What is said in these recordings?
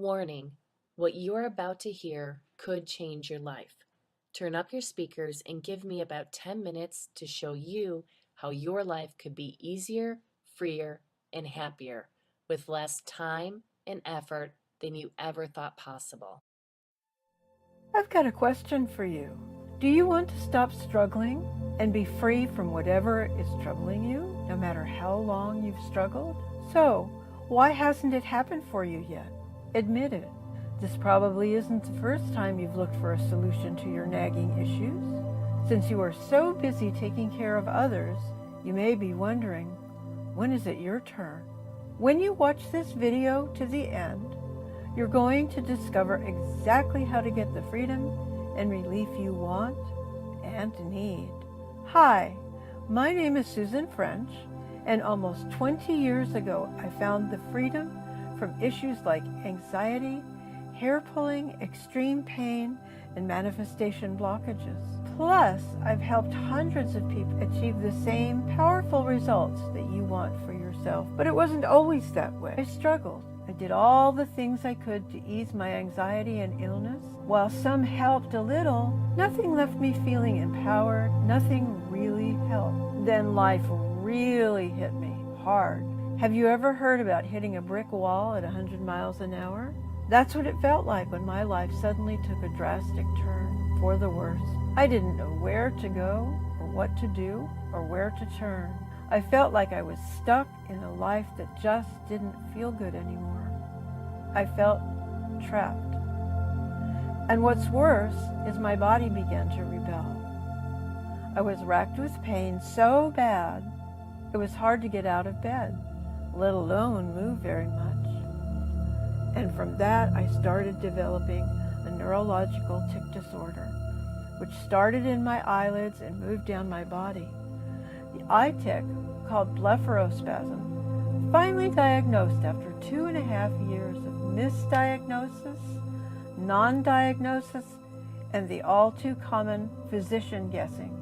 Warning, what you're about to hear could change your life. Turn up your speakers and give me about 10 minutes to show you how your life could be easier, freer, and happier with less time and effort than you ever thought possible. I've got a question for you. Do you want to stop struggling and be free from whatever is troubling you, no matter how long you've struggled? So, why hasn't it happened for you yet? Admit it. This probably isn't the first time you've looked for a solution to your nagging issues. Since you are so busy taking care of others, you may be wondering, when is it your turn? When you watch this video to the end, you're going to discover exactly how to get the freedom and relief you want and need. Hi, my name is Susan French, and almost 20 years ago I found the freedom from issues like anxiety, hair pulling, extreme pain, and manifestation blockages. Plus, I've helped hundreds of people achieve the same powerful results that you want for yourself. But it wasn't always that way. I struggled. I did all the things I could to ease my anxiety and illness. While some helped a little, nothing left me feeling empowered. Nothing really helped. Then life really hit me hard. Have you ever heard about hitting a brick wall at 100 miles an hour? That's what it felt like when my life suddenly took a drastic turn for the worse. I didn't know where to go, or what to do, or where to turn. I felt like I was stuck in a life that just didn't feel good anymore. I felt trapped. And what's worse is my body began to rebel. I was racked with pain so bad, it was hard to get out of bed, let alone move very much. And from that, I started developing a neurological tic disorder, which started in my eyelids and moved down my body. The eye tic, called blepharospasm, finally diagnosed after 2.5 years of misdiagnosis, non-diagnosis, and the all too common physician guessing,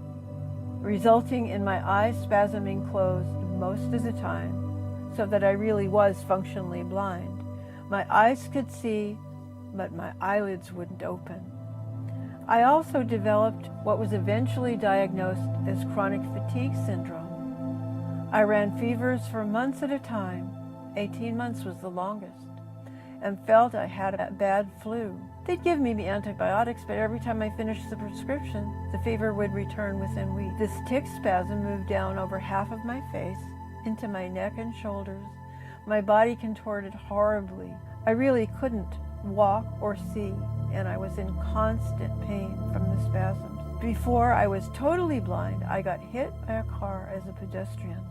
resulting in my eyes spasming closed most of the time, so that I really was functionally blind. My eyes could see, but my eyelids wouldn't open. I also developed what was eventually diagnosed as chronic fatigue syndrome. I ran fevers for months at a time, 18 months was the longest, and felt I had a bad flu. They'd give me the antibiotics, but every time I finished the prescription, the fever would return within weeks. This tic spasm moved down over half of my face, into my neck and shoulders. My body contorted horribly. I really couldn't walk or see, and I was in constant pain from the spasms. Before I was totally blind, I got hit by a car as a pedestrian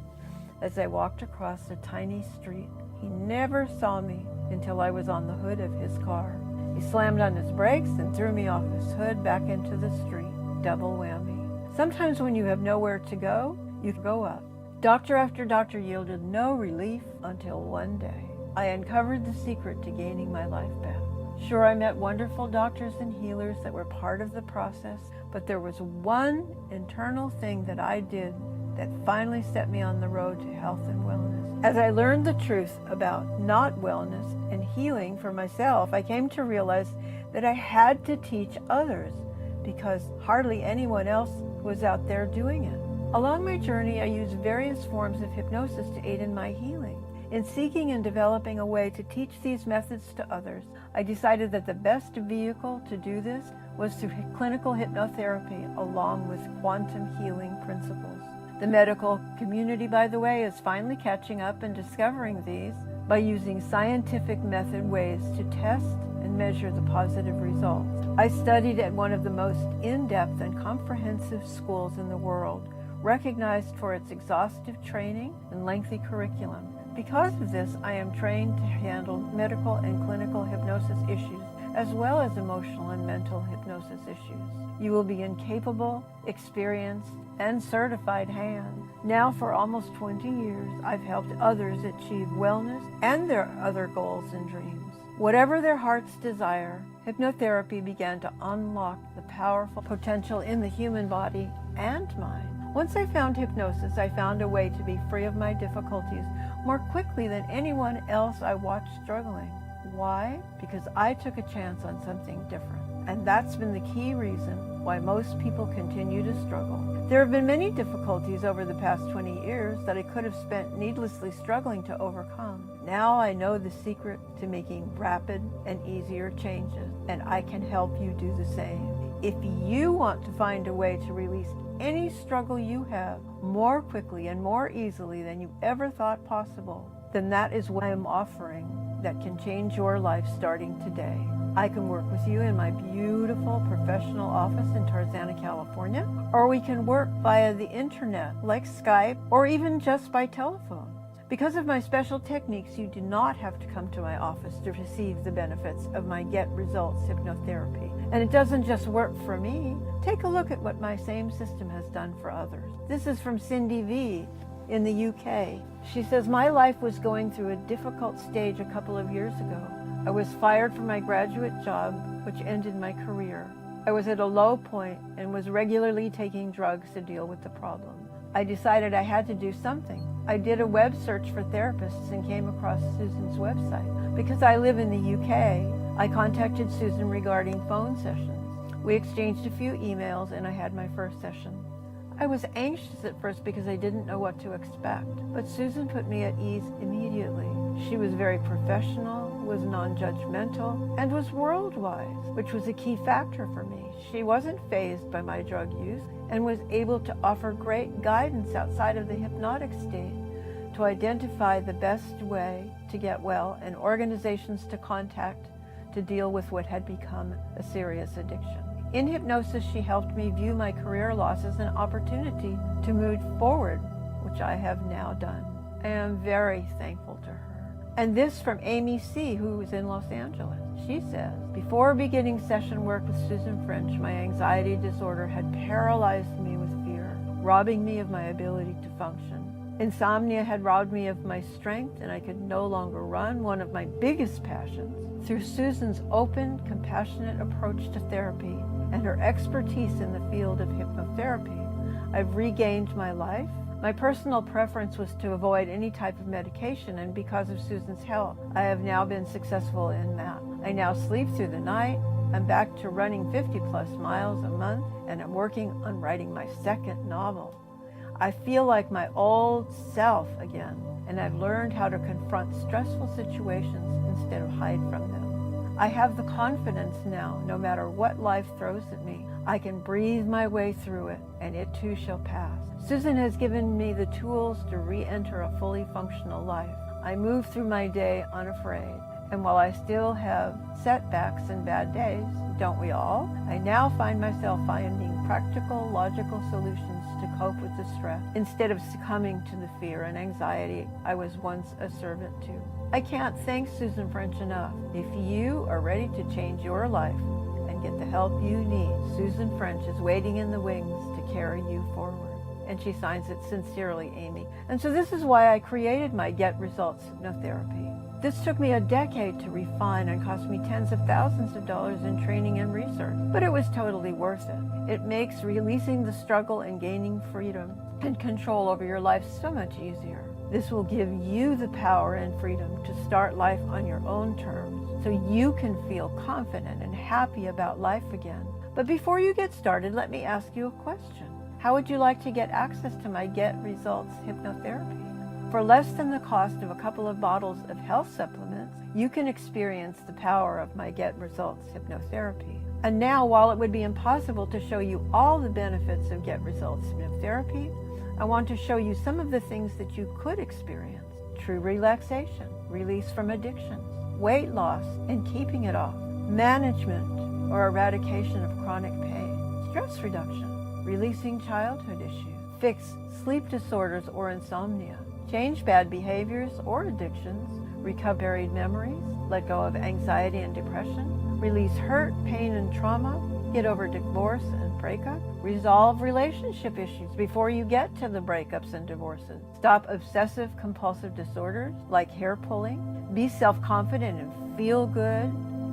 as I walked across a tiny street. He never saw me until I was on the hood of his car. He slammed on his brakes and threw me off his hood back into the street. Double whammy. Sometimes when you have nowhere to go, you go up. Doctor after doctor yielded no relief until one day I uncovered the secret to gaining my life back. Sure, I met wonderful doctors and healers that were part of the process, but there was one internal thing that I did that finally set me on the road to health and wellness. As I learned the truth about not wellness and healing for myself, I came to realize that I had to teach others because hardly anyone else was out there doing it. Along my journey, I used various forms of hypnosis to aid in my healing. In seeking and developing a way to teach these methods to others, I decided that the best vehicle to do this was through clinical hypnotherapy along with quantum healing principles. The medical community, by the way, is finally catching up and discovering these by using scientific method ways to test and measure the positive results. I studied at one of the most in-depth and comprehensive schools in the world, recognized for its exhaustive training and lengthy curriculum. Because of this, I am trained to handle medical and clinical hypnosis issues, as well as emotional and mental hypnosis issues. You will be in capable, experienced, and certified hands. Now, for almost 20 years, I've helped others achieve wellness and their other goals and dreams. Whatever their hearts desire, hypnotherapy began to unlock the powerful potential in the human body and mind. Once I found hypnosis, I found a way to be free of my difficulties more quickly than anyone else I watched struggling. Why? Because I took a chance on something different. And that's been the key reason why most people continue to struggle. There have been many difficulties over the past 20 years that I could have spent needlessly struggling to overcome. Now I know the secret to making rapid and easier changes, and I can help you do the same. If you want to find a way to release any struggle you have more quickly and more easily than you ever thought possible, then that is what I am offering that can change your life starting today. I can work with you in my beautiful professional office in Tarzana, California, or we can work via the internet like Skype or even just by telephone. Because of my special techniques, you do not have to come to my office to receive the benefits of my Get Results hypnotherapy. And it doesn't just work for me. Take a look at what my same system has done for others. This is from Cindy V in the UK. She says, my life was going through a difficult stage a couple of years ago. I was fired from my graduate job, which ended my career. I was at a low point and was regularly taking drugs to deal with the problem. I decided I had to do something. I did a web search for therapists and came across Susan's website. Because I live in the UK, I contacted Susan regarding phone sessions. We exchanged a few emails and I had my first session. I was anxious at first because I didn't know what to expect, but Susan put me at ease immediately. She was very professional, was non-judgmental, and was worldwide, which was a key factor for me. She wasn't fazed by my drug use and was able to offer great guidance outside of the hypnotic state to identify the best way to get well and organizations to contact to deal with what had become a serious addiction. In hypnosis, she helped me view my career loss as an opportunity to move forward, which I have now done. I am very thankful to her. And this from Amy C., who is in Los Angeles. She says, before beginning session work with Susan French, my anxiety disorder had paralyzed me with fear, robbing me of my ability to function. Insomnia had robbed me of my strength, and I could no longer run, one of my biggest passions. Through Susan's open, compassionate approach to therapy and her expertise in the field of hypnotherapy, I've regained my life. My personal preference was to avoid any type of medication, and because of Susan's help, I have now been successful in that. I now sleep through the night. I'm back to running 50-plus miles a month, and I'm working on writing my second novel. I feel like my old self again, and I've learned how to confront stressful situations instead of hide from them. I have the confidence now, no matter what life throws at me, I can breathe my way through it, and it too shall pass. Susan has given me the tools to re-enter a fully functional life. I move through my day unafraid, and while I still have setbacks and bad days, don't we all? I now find myself finding practical, logical solutions to cope with the stress, instead of succumbing to the fear and anxiety I was once a servant to. I can't thank Susan French enough. If you are ready to change your life and get the help you need, Susan French is waiting in the wings to carry you forward. And she signs it sincerely, Amy. And so this is why I created my Get Results hypnotherapy. This took me a decade to refine and cost me tens of thousands of dollars in training and research, but it was totally worth it. It makes releasing the struggle and gaining freedom and control over your life so much easier. This will give you the power and freedom to start life on your own terms, so you can feel confident and happy about life again. But before you get started, let me ask you a question. How would you like to get access to my Get Results hypnotherapy? For less than the cost of a couple of bottles of health supplements, you can experience the power of my Get Results hypnotherapy. And now, while it would be impossible to show you all the benefits of Get Results hypnotherapy, I want to show you some of the things that you could experience. True relaxation, release from addictions, weight loss and keeping it off, management or eradication of chronic pain, stress reduction, releasing childhood issues, fix sleep disorders or insomnia, change bad behaviors or addictions, recover buried memories, let go of anxiety and depression, release hurt, pain, and trauma, get over divorce and breakup, resolve relationship issues before you get to the breakups and divorces, stop obsessive compulsive disorders like hair pulling, be self-confident and feel good,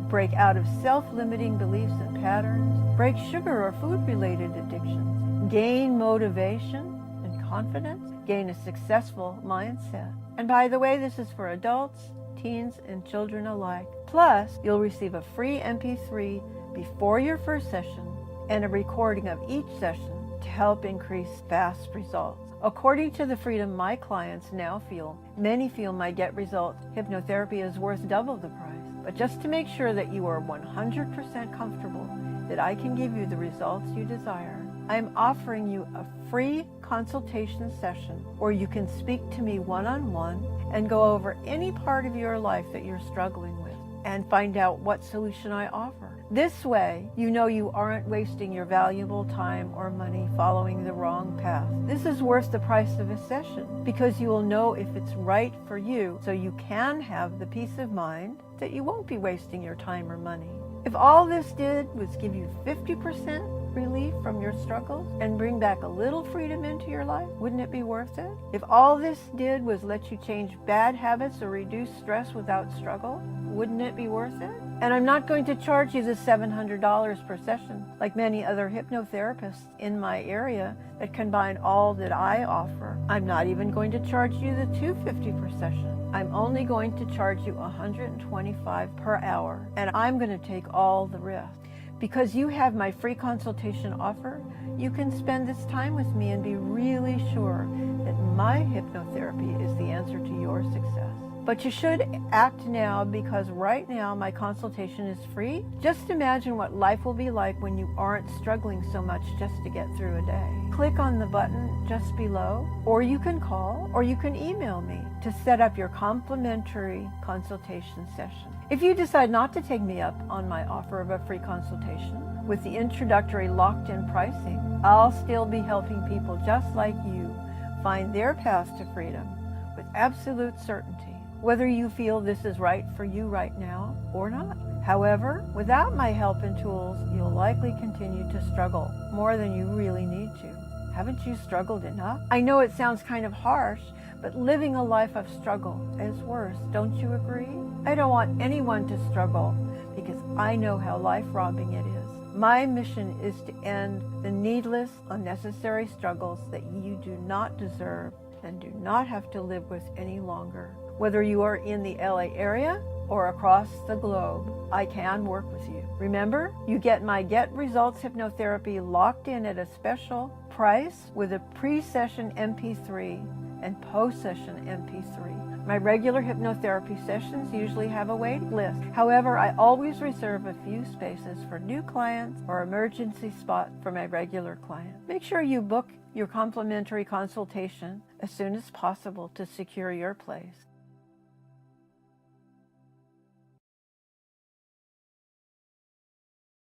break out of self-limiting beliefs and patterns, break sugar or food-related addictions, gain motivation and confidence, gain a successful mindset. And by the way, this is for adults teens and children alike. Plus, you'll receive a free MP3 before your first session and a recording of each session to help increase fast results. According to the freedom my clients now feel, many feel my Get Results hypnotherapy is worth double the price. But just to make sure that you are 100% comfortable that I can give you the results you desire, I am offering you a free consultation session where you can speak to me one-on-one and go over any part of your life that you're struggling with and find out what solution I offer. This way, you know you aren't wasting your valuable time or money following the wrong path. This is worth the price of a session because you will know if it's right for you, so you can have the peace of mind that you won't be wasting your time or money. If all this did was give you 50% relief from your struggles and bring back a little freedom into your life, wouldn't it be worth it? If all this did was let you change bad habits or reduce stress without struggle, wouldn't it be worth it? And I'm not going to charge you the $700 per session like many other hypnotherapists in my area that combine all that I offer. I'm not even going to charge you the $250 per session. I'm only going to charge you $125 per hour, and I'm going to take all the risk. Because you have my free consultation offer, you can spend this time with me and be really sure that my hypnotherapy is the answer to your success. But you should act now, because right now my consultation is free. Just imagine what life will be like when you aren't struggling so much just to get through a day. Click on the button just below, or you can call, or you can email me to set up your complimentary consultation session. If you decide not to take me up on my offer of a free consultation with the introductory locked-in pricing, I'll still be helping people just like you find their path to freedom with absolute certainty, whether you feel this is right for you right now or not. However, without my help and tools, you'll likely continue to struggle more than you really need to. Haven't you struggled enough? I know it sounds kind of harsh, but living a life of struggle is worse, don't you agree? I don't want anyone to struggle because I know how life-robbing it is. My mission is to end the needless, unnecessary struggles that you do not deserve and do not have to live with any longer. Whether you are in the LA area or across the globe, I can work with you. Remember, you get my Get Results hypnotherapy locked in at a special price with a pre-session MP3 and post-session MP3. My regular hypnotherapy sessions usually have a waiting list. However, I always reserve a few spaces for new clients or emergency spot for my regular clients. Make sure you book your complimentary consultation as soon as possible to secure your place.